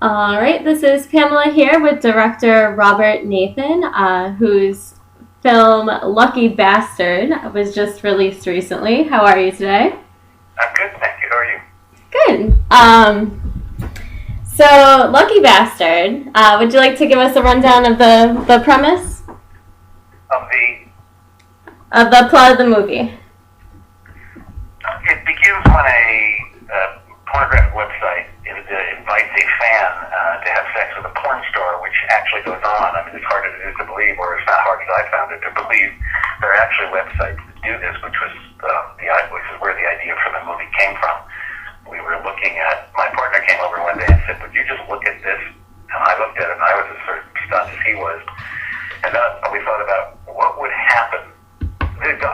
All right, this is Pamela here with director Robert Nathan, whose film Lucky Bastard was just released recently. How are you today? I'm good, thank you. How are you? Good. So Lucky Bastard, would you like to give us a rundown of the premise? Of the, Of the plot of the movie? it begins when a pornographic website invites a fan to have sex with a porn star, which actually goes on. I mean, it's hard as it is to believe, or it's not hard as I found it to believe. There are actually websites that do this, which is where the idea for the movie came from. We were looking at, my partner came over one day and said, "Would you just look at this?" And I looked at it, and I was as sort of stunned as he was. And we thought about what would happen.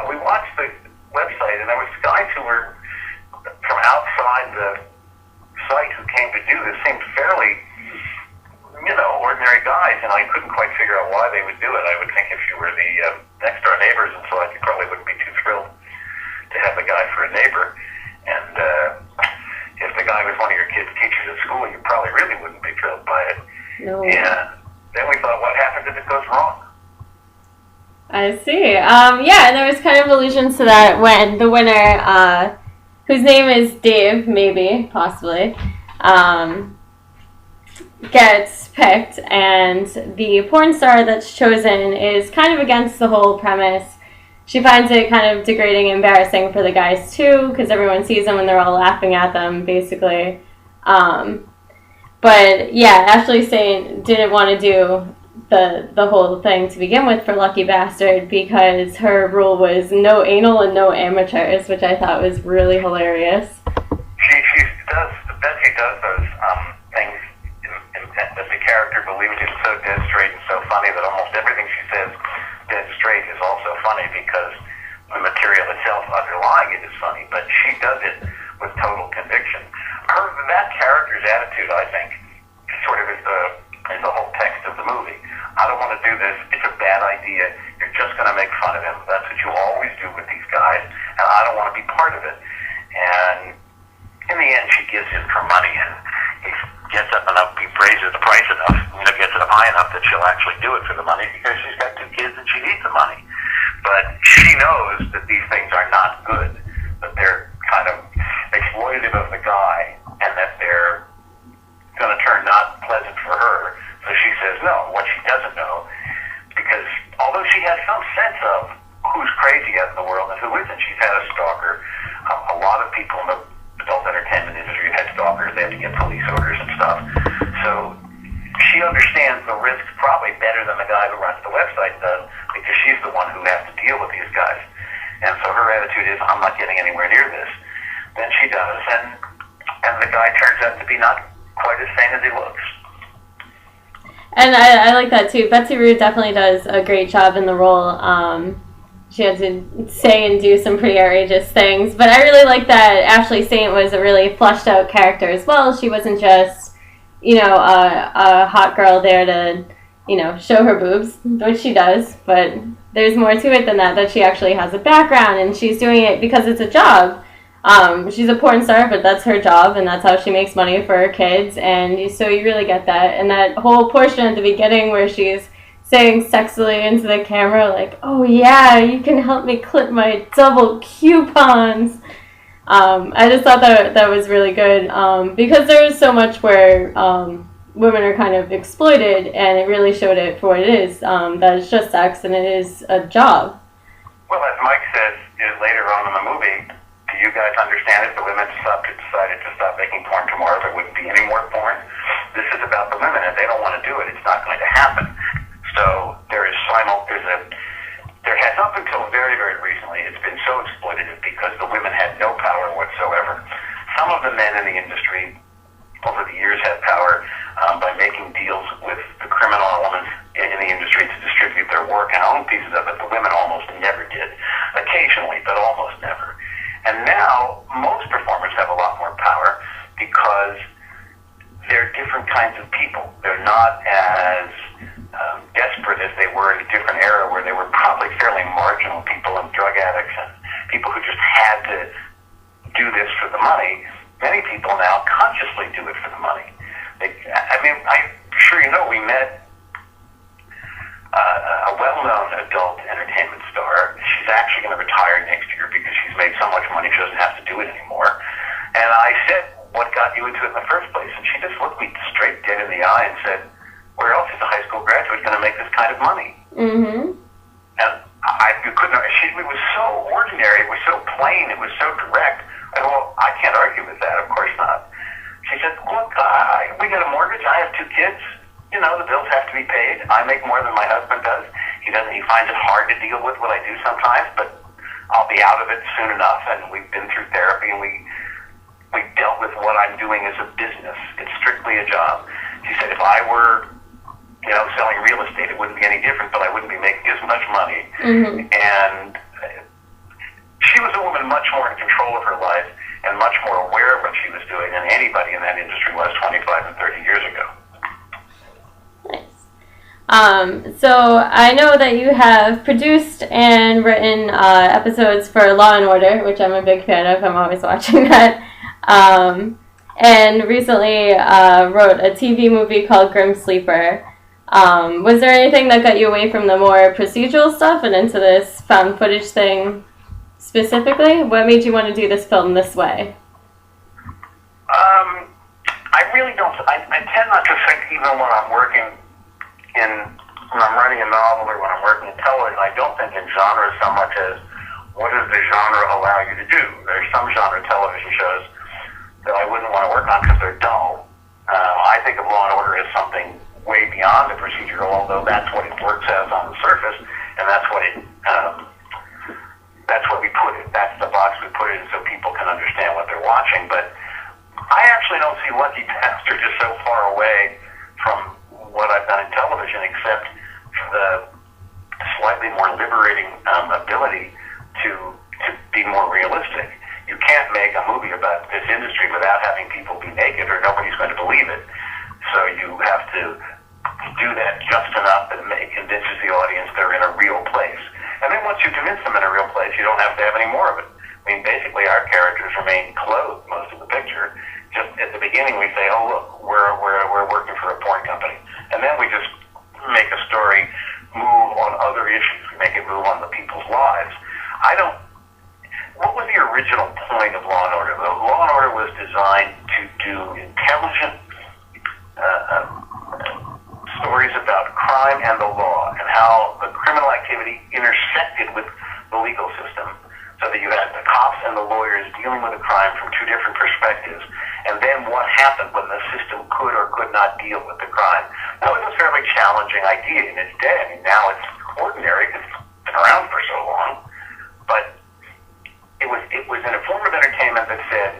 We watched the website, and there was guys who were from outside the site who came to do this. Seemed fairly, ordinary guys, and I couldn't quite figure out why they would do it. I would think if you were the next door neighbors and so on, you probably wouldn't be too thrilled to have the guy for a neighbor. And if the guy was one of your kids' teachers at school, you probably really wouldn't be thrilled by it. No. And then we thought, what happens if it goes wrong? I see. Yeah, and there was kind of allusions to that when the winner, whose name is Dave, maybe, possibly, gets picked, and the porn star that's chosen is kind of against the whole premise. She finds it kind of degrading and embarrassing for the guys, too, because everyone sees them and they're all laughing at them, basically. But, yeah, Ashley Saint didn't want to do the whole thing to begin with for Lucky Bastard because her rule was no anal and no amateurs, which I thought was really hilarious. Betsy does those things that the character believes is so dead straight and so funny that almost everything she says dead straight is also funny because the material itself underlying it is funny, but she does it with total conviction. That character's attitude, I think, sort of is the whole text of the movie. I don't want to do this. It's a bad idea. You're just going to make fun of him. That's what you always do with these guys, and I don't want to be part of it. And in the end, she gives in for money, and he gets up enough, he raises the price enough, gets it up high enough that she'll actually do it for the money because she's got two kids and she needs the money. But she knows that these things are not good, that they're kind of exploitative of the guy, and that they're going to turn not pleasant for her. So she says no. What she doesn't know, because although she has some sense of who's crazy out in the world and who isn't, she's had a stalker. A lot of people in the adult entertainment industry had stalkers. They had to get police orders and stuff. So she understands the risks probably better than the guy who runs the website does, because she's the one who has to deal with these guys. And so her attitude is, I'm not getting anywhere near this. Then she does, and the guy turns out to be not quite as sane as he looks. And I like that too. Betsy Roode definitely does a great job in the role. She had to say and do some pretty outrageous things. But I really like that Ashley Saint was a really fleshed out character as well. She wasn't just, a hot girl there to, show her boobs, which she does. But there's more to it than that she actually has a background and she's doing it because it's a job. She's a porn star, but that's her job, and that's how she makes money for her kids, and so you really get that. And that whole portion at the beginning where she's saying sexily into the camera, like, "Oh yeah, you can help me clip my double coupons." I just thought that was really good, because there is so much where women are kind of exploited, and it really showed it for what it is, that it's just sex, and it is a job. Well, as Mike says later on in the movie, do you guys understand if the women decided to stop making porn tomorrow, there wouldn't be any more porn? This is about the women. If they don't want to do it, it's not going to happen. So there has up until very, very recently, it's been so exploitative because the women had no power whatsoever. Some of the men in the industry over the years had power by making deals with the criminal elements in the industry to distribute their work and own pieces of it. The women almost never did. Occasionally, but almost never. And now, most performers have a lot more power because they're different kinds of people. They're not as desperate as they were in a different era where they were probably fairly marginal people and drug addicts and people who just had to do this for the money. Many people now consciously do it for the money. I mean, I'm sure you know, we met a well-known adult entertainment star. She's actually going to retire next year because she's made so much money she doesn't have to do it anymore. And I said, what got you into it in the first place? And she just looked me straight dead in the eye and said, where else is a high school graduate going to make this kind of money? Mm-hmm. And you couldn't, it was so ordinary, it was so plain, it was so direct. I go, well, I can't argue with that, of course not. She said, look, we got a mortgage, I have 2 kids, you know, the bills have to be paid. I make more than my husband does. He finds it hard to deal with what I do sometimes, but I'll be out of it soon enough, and we've been through therapy, and we dealt with what I'm doing as a business. It's strictly a job. She said, if I were, you know, selling real estate, it wouldn't be any different, but I wouldn't be making as much money. Mm-hmm. And she was a woman much more in control of her life and much more aware of what she was doing than anybody in that industry was 25 and 30 years ago. Nice. So I know that you have produced and written episodes for Law and Order, which I'm a big fan of. I'm always watching that. And recently wrote a TV movie called Grim Sleeper. Was there anything that got you away from the more procedural stuff and into this found footage thing specifically? What made you want to do this film this way? I really don't. I tend not to think, even when I'm working when I'm writing a novel or when I'm working in television, I don't think in genre so much as what does the genre allow you to do. There's some genre television shows that I wouldn't want to work on because they're dull. I think of Law and Order as something way beyond the procedural, although that's what it works as on the surface, and that's what we put it. That's the box we put it in so people can understand what they're watching. But I actually don't see Lucky Bastard as so far away from what I've done in television, except the slightly more liberating ability to be more realistic. You can't make a movie about this industry without having people be naked, or nobody's going to believe it. So you have to do that just enough that it convinces the audience they're in a real place. And then once you convince them in a real place, you don't have to have any more of it. I mean, basically, our characters remain clothed most of the picture. Just at the beginning, we say, "Oh, look, we're working for a porn company," and then we just make a story move on other issues. We make it move on the people's lives. What was the original point of Law and Order? Law and Order was designed to do intelligent stories about crime and the law, and how the criminal activity intersected with the legal system, so that you had the cops and the lawyers dealing with a crime from 2 different perspectives, and then what happened when the system could or could not deal with the crime. That was a fairly challenging idea in its day. I mean, now it's ordinary because it's been around for so long, but it was in a form of entertainment that said,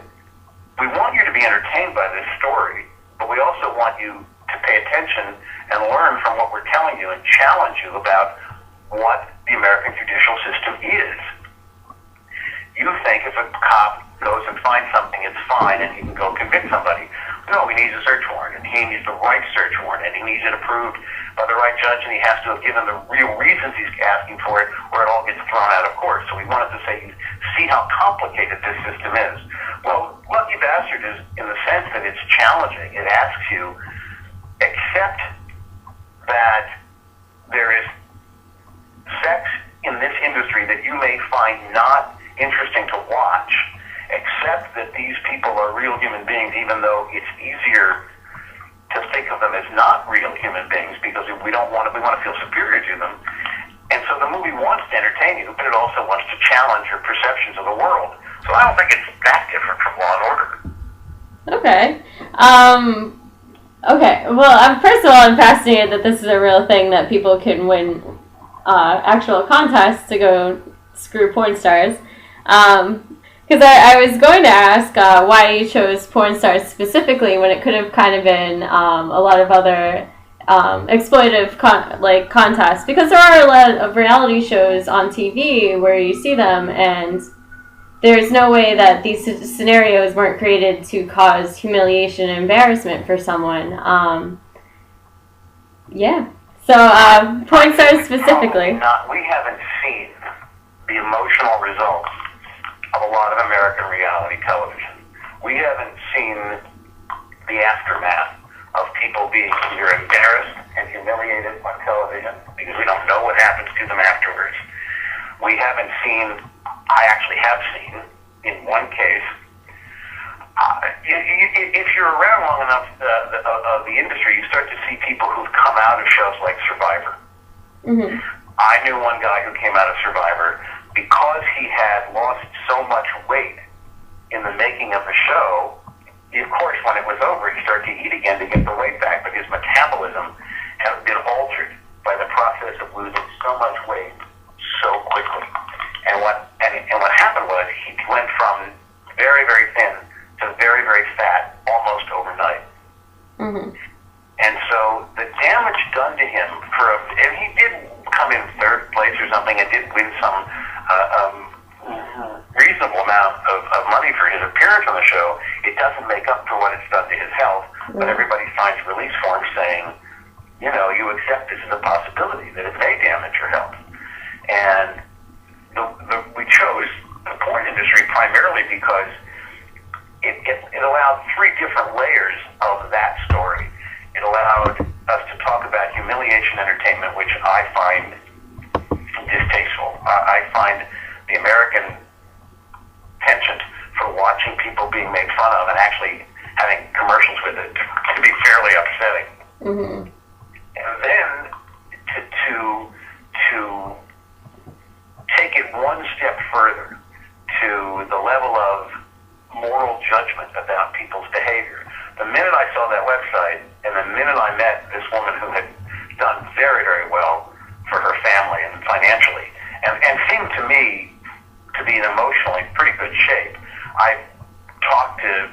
we want you to be entertained by this story, but we also want you to pay attention and learn from what we're telling you and challenge you about what the American judicial system is. You think if a cop goes and finds something, it's fine, and he can go convict somebody. No, he needs a search warrant, and he needs the right search warrant, and he needs it approved by the right judge, and he has to have given the real reasons he's asking for it, or it all gets thrown out of court. So we wanted to say, see how complicated this system is. Well, Lucky Bastard is in the sense that it's challenging. It asks you, accept that there is sex in this industry that you may find not interesting to watch, accept that these people are real human beings, even though it's easier to think of them as not real human beings because we want to feel superior to them. And so the movie wants to entertain you, but it also wants to challenge your perceptions of the world. So I don't think it's that different from Law and Order. Okay. Okay. Well, first of all, I'm fascinated that this is a real thing that people can win actual contests to go screw porn stars. Because I was going to ask why you chose porn stars specifically when it could have kind of been a lot of other exploitive contests. Because there are a lot of reality shows on TV where you see them, and there's no way that these scenarios weren't created to cause humiliation and embarrassment for someone. Yeah. So porn stars specifically. We haven't seen the emotional results of a lot of American reality television. We haven't seen the aftermath of people being either embarrassed and humiliated on television because we don't know what happens to them afterwards. We haven't seen, I actually have seen, in one case, if you're around long enough of the industry, you start to see people who've come out of shows like Survivor. Mm-hmm. I knew one guy who came out of Survivor because he had lost so much weight in the making of the show. Of course, when it was over, he started to eat again to get the weight back, but his metabolism had been altered by the process of losing so much weight so quickly. And what happened was he went from very, very thin to very, very fat almost overnight. Mm-hmm. And so the damage done to him and he did come in third place or something and did win some reasonable amount of money for his appearance on the show. It doesn't make up for what it's done to his health, but everybody signs release forms saying, you accept this as a possibility that it may damage your health. And we chose the porn industry primarily because it allowed three different layers of that story. It allowed us to talk about humiliation entertainment, which I find distasteful. I find the American penchant for watching people being made fun of and actually having commercials with it to be fairly upsetting. Mm-hmm. And then to take it one step further to the level of moral judgment about people's behavior. The minute I saw that website and the minute I met this woman who had done very, very well for her family and financially and seemed to me to be in emotionally pretty good shape, I talked to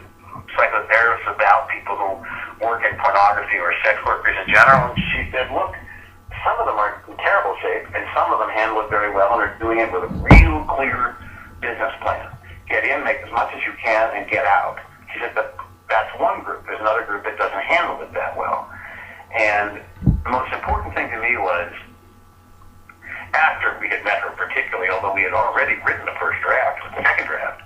psychotherapists about people who work in pornography or sex workers in general, and she said, look, some of them are in terrible shape and some of them handle it very well and are doing it with a real clear business plan. Get in, make as much as you can, and get out. She said, but that's one group. There's another group that doesn't handle it that well. And the most important thing to me was, after we had met her particularly, although we had already written the first draft, the second draft,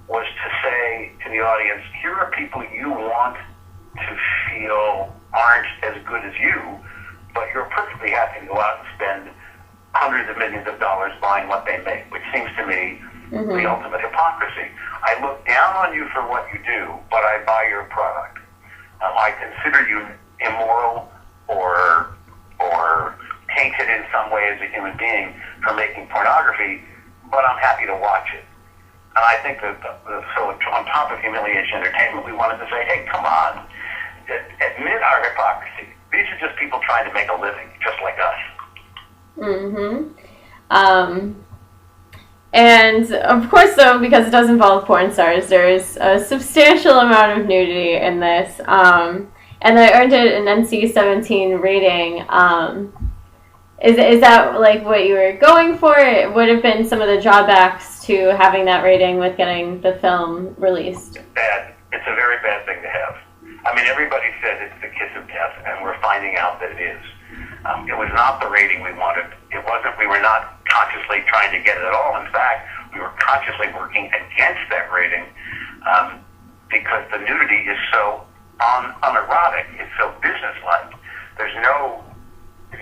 was to say to the audience, here are people you want to feel aren't as good as you, but you're perfectly happy to go out and spend hundreds of millions of dollars buying what they make, which seems to me the ultimate hypocrisy. I look down on you for what you do, but I buy your product. I consider you immoral or tainted in some way as a human being for making pornography, but I'm happy to watch it. And I think that, so on top of humiliation entertainment, we wanted to say, hey, come on, admit our hypocrisy. These are just people trying to make a living, just like us. And of course, though, because it does involve porn stars, there's a substantial amount of nudity in this. And I earned it an NC-17 rating. Is that like what you were going for? It would have been some of the drawbacks to having that rating with getting the film released. It's bad. It's a very bad thing to have. I mean, everybody says it's the kiss of death, and we're finding out that it is. It was not the rating we wanted. It wasn't. We were not consciously trying to get it at all. In fact, we were consciously working against that rating because the nudity is so unerotic. It's so businesslike. There's no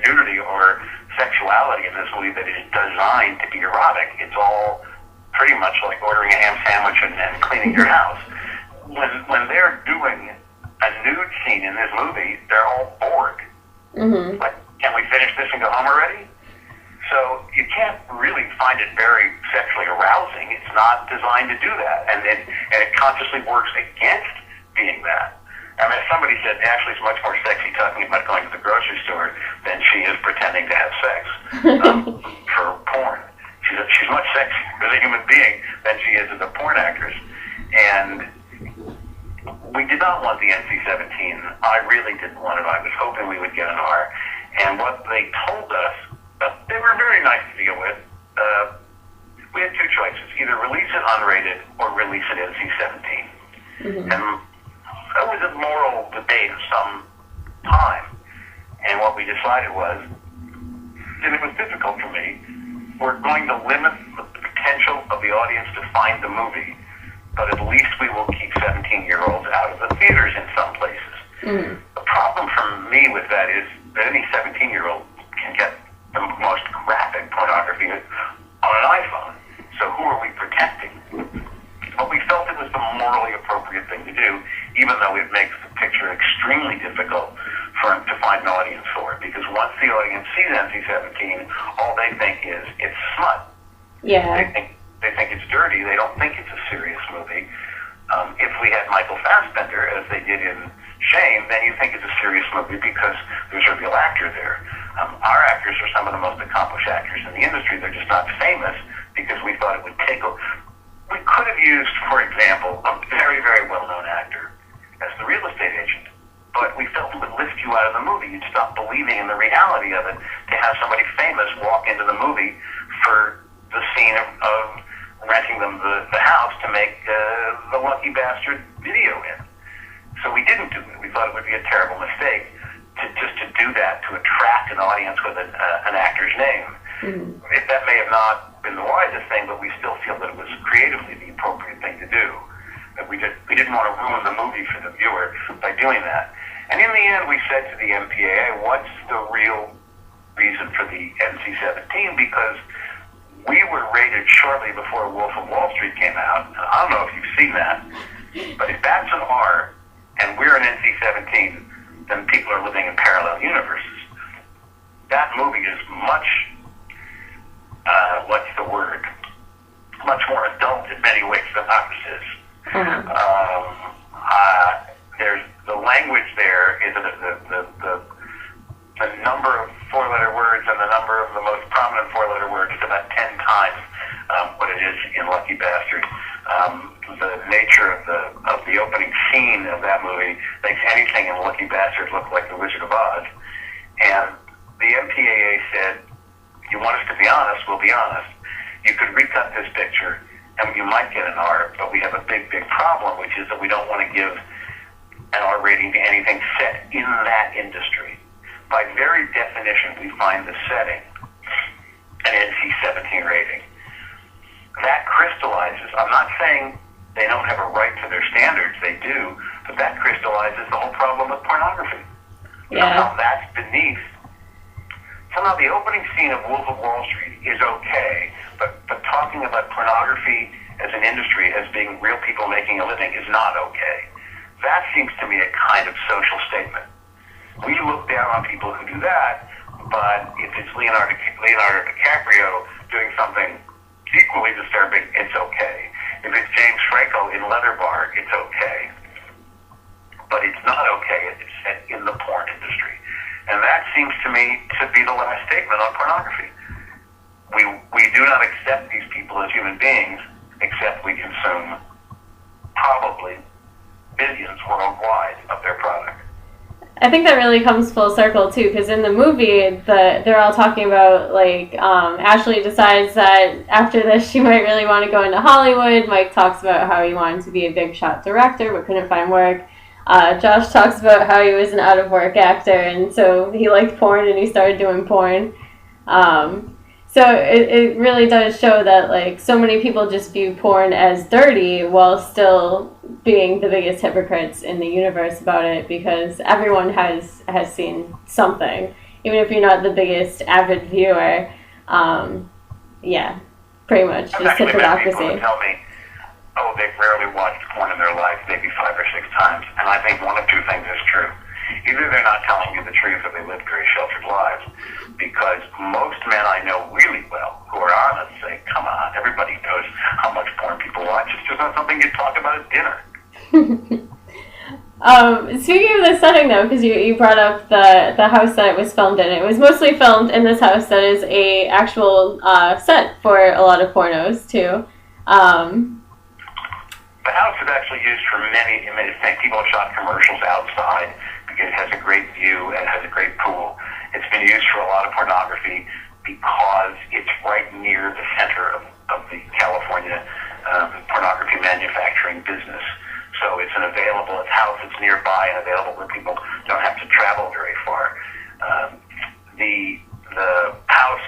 nudity or sexuality in this movie that is designed to be erotic. It's all pretty much like ordering a ham sandwich and cleaning your house. When they're doing a nude scene in this movie, they're all bored. Like, can we finish this and go home already? So you can't really find it very sexually arousing. It's not designed to do that, and it consciously works against being that. I mean, somebody said Ashley's much more sexy talking about going to the grocery store than she is pretending to have sex for porn. She's much sexier as a human being than she is as a porn actress. And we did not want the NC-17. I really didn't want it. I was hoping we would get an R. And what they told us, they were very nice to deal with. We had two choices: either release it unrated or release it NC-17. And that was a moral debate of some time. And what we decided was, and it was difficult for me, we're going to limit the potential of the audience to find the movie, but at least we will keep 17-year-olds out of the theaters in some places. problem for me with that is that any 17-year-old can get the most graphic pornography on an iPhone. So who are we protecting? But we felt it was the morally appropriate thing to do, even though it makes the picture extremely difficult to find an audience for it. Because once the audience sees NC-17, all they think is it's smut. Yeah. They think it's dirty. They don't think it's a serious movie. If we had Michael Fassbender, as they did in Shame, then you think it's a serious movie because there's a real actor there. Our actors are some of the most accomplished actors in the industry. They're just not famous because we thought it would take a... We could have used, for example, a very, very well-known actor as the real estate agent, but we felt it would lift you out of the movie. You'd stop believing in the reality of it to have somebody famous walk into the movie for the scene of renting them the house to make the Lucky Bastard video in. So we didn't do it. We thought it would be a terrible mistake to do that, to attract an audience with an actor's name. Mm-hmm. That may have not been the wisest thing, but we still feel that it was creatively the appropriate thing to do. That we didn't want to ruin the movie for the viewer by doing that. And in the end, we said to the MPAA, what's the real reason for the NC-17? Because we were rated shortly before Wolf of Wall Street came out. I don't know if you've seen that, but if that's an R and we're an NC-17, then people are living in parallel universes. That movie is much, much more adult in many ways than ours is. Mm-hmm. There's the language there is the number of four-letter words and the number of the most prominent four-letter words is about 10 times what it is in Lucky Bastard. The nature of the opening scene of that movie makes anything in Lucky Bastard look like the Wizard of Oz. And the MPAA said, you want us to be honest, we'll be honest. You could recut this picture and you might get an R, but we have a big, big problem, which is that we don't want to give an R rating to anything set in that industry. By very definition, we find the setting an NC-17 rating. That crystallizes, I'm not saying they don't have a right to their standards, they do, but that crystallizes the whole problem with pornography. Yeah. Somehow that's beneath. Somehow the opening scene of Wolf of Wall Street is okay, but talking about pornography as an industry, as being real people making a living, is not okay. That seems to me a kind of social statement. We look down on people who do that, but if it's Leonardo DiCaprio doing something equally disturbing, it's okay. If it's James Franco in Leather Bar, it's okay. But it's not okay if it's set in the porn industry. And that seems to me to be the last statement on pornography. We do not accept these people as human beings, except we consume probably billions worldwide of their product. I think that really comes full circle too, because in the movie, they're all talking about like Ashley decides that after this she might really want to go into Hollywood. Mike talks about how he wanted to be a big shot director but couldn't find work. Josh talks about how he was an out of work actor and so he liked porn and he started doing porn. So it really does show that like so many people just view porn as dirty while still being the biggest hypocrites in the universe about it, because everyone has seen something, even if you're not the biggest avid viewer. Yeah, pretty much just hypocrisy. People tell me, oh, they've rarely watched porn in their life, maybe 5 or 6 times, and I think one of two things is true. Either they're not telling you the truth or they live very sheltered lives, because most men I know really well who are honest say, come on, everybody knows how much porn people watch. It's just not something you talk about at dinner. Speaking of the setting, though, because you brought up the house that it was filmed in, it was mostly filmed in this house that is a actual set for a lot of pornos, too. The house is actually used for many people have shot commercials outside because it has a great view and has a great pool. It's been used for a lot of pornography because it's right near the center of the California pornography manufacturing business. So it's it's house that's nearby and available where people don't have to travel very far. The house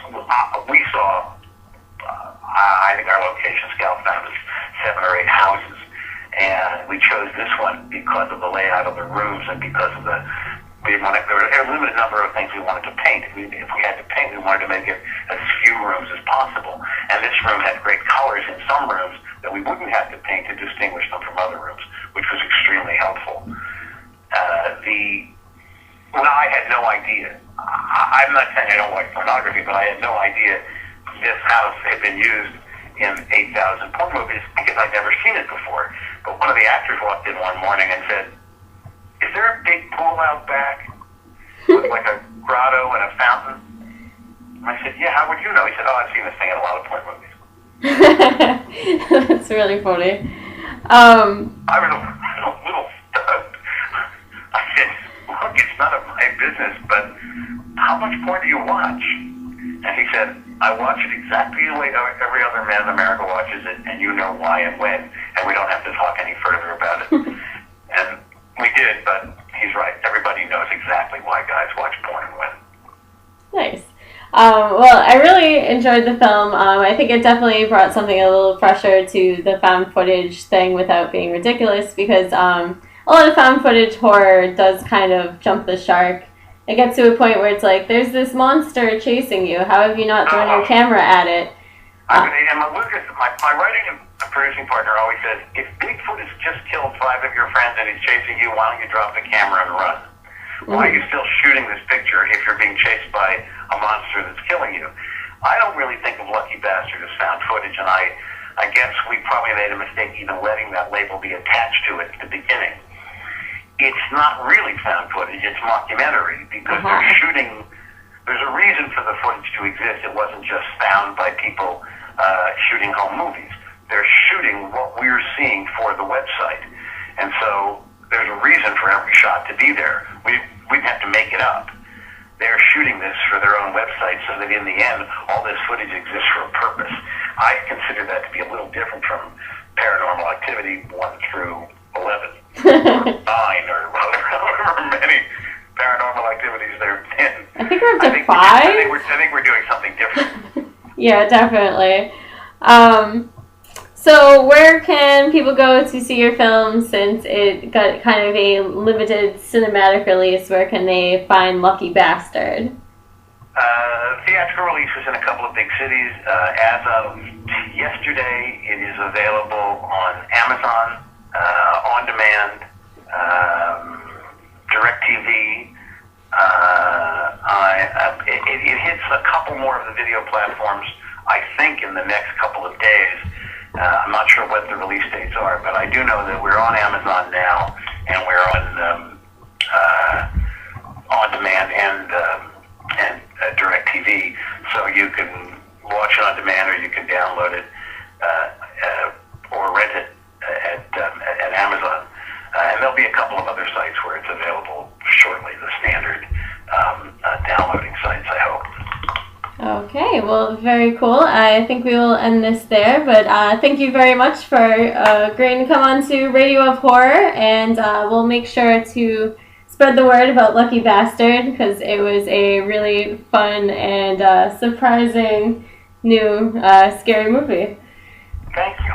we saw, I think our location scout found us 7 or 8 houses, and we chose this one because of the layout of the rooms and because of the there were a limited number of things we wanted to paint. If we had to paint, we wanted to make it as few rooms as possible. And this room had great colors in some rooms that we wouldn't have to paint to distinguish them from other rooms, which was extremely helpful. I had no idea. I'm not saying I don't like pornography, but I had no idea this house had been used in 8,000 porn movies because I'd never seen it before. But one of the actors walked in one morning and said, "Is there a big pool out back with like a grotto and a fountain?" And I said, "Yeah, how would you know?" He said, "Oh, I've seen this thing in a lot of porn movies." That's really funny. I was a little stunned. I said, "Look, it's none of my business, but how much porn do you watch?" And he said, "I watch it exactly the way every other man in America watches it, and you know why and when, and we don't have to talk any further about it." And we did, but he's right. Everybody knows exactly why guys watch porn and when. Nice. Well, I really enjoyed the film. I think it definitely brought something a little fresher to the found footage thing without being ridiculous, because a lot of found footage horror does kind of jump the shark. It gets to a point where it's like, there's this monster chasing you. How have you not thrown your camera at it? My writing and producing partner always says, if Bigfoot has just killed 5 of your friends and he's chasing you, why don't you drop the camera and run? Why are you still shooting this picture if you're being chased by a monster that's killing you? I don't really think of Lucky Bastard as found footage, and I guess we probably made a mistake even letting that label be attached to it at the beginning. It's not really found footage, it's mockumentary, because they're shooting, there's a reason for the footage to exist. It wasn't just found by people shooting home movies. They're shooting what we're seeing for the website. And so there's a reason for every shot to be there. We'd have to make it up. They're shooting this for their own website so that in the end, all this footage exists for a purpose. I consider that to be a little different from Paranormal Activity 1 through 11. Or 9, or however many Paranormal Activities there have been. I think we're up to 5. I think we're doing something different. Yeah, definitely. So where can people go to see your film, since it got kind of a limited cinematic release? Where can they find Lucky Bastard? Theatrical releases in a couple of big cities. As of yesterday, it is available on Amazon, on demand, DirecTV. It hits a couple more of the video platforms, I think, in the next couple of days. I'm not sure what the release dates are, but I do know that we're on Amazon now, and we're on demand and DirecTV, so you can watch it on demand, or you can download it or rent it at Amazon. And there'll be a couple of other sites where it's available shortly, the standard downloading sites, I hope. Okay, well, very cool. I think we will end this there, but thank you very much for agreeing to come on to Radio of Horror, and we'll make sure to spread the word about Lucky Bastard, because it was a really fun and surprising new scary movie. Thank you.